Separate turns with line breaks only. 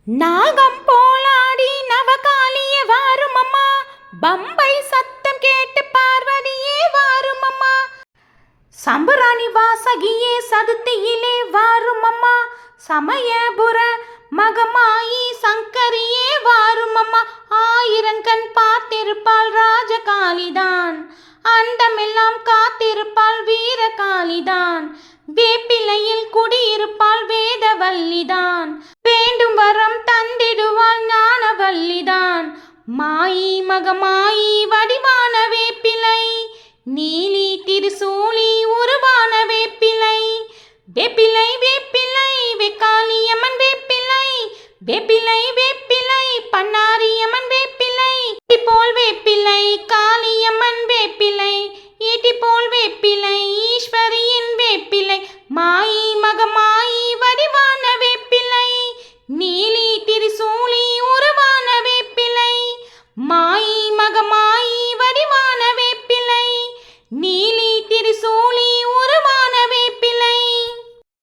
நாகம் போலாடி நவகாலியே வாரும் அம்மா, பம்பை சத்தம் கேட்டு பார்வதியே வாரும் அம்மா, சம்பராணி வாசகியே சதுர்த்தியிலே வாரும் அம்மா, சமயபுர மகமாயி சங்கரியே வாரும் அம்மா, ஆயிரங்கண் பார்த்திருப்பாள் ராஜகாளிதான், அண்டமெல்லாம் காத்திருப்பாள் வீரகாளிதான், வேப்பிலையில் குடியிருப்பாள் வேதவல்லிதான், வேண்டும் வரம் தந்திடுவாள் ஞானவல்லிதான், மாயி மகமாயி வடிவான வேப்பிலை, நீலி திருசூலி உருவான வேப்பிலை, வேப்பிலை வேப்பிலை வெக்காளியம்மன் வேப்பிலை, வேப்பிலை வேப்பிலை பண்ணாரியம்மன் வேப்பிலை, ஈட்டி போல் வேப்பிலை காளியம்மன் வேப்பிலை, ஈட்டி போல் வேப்பிலை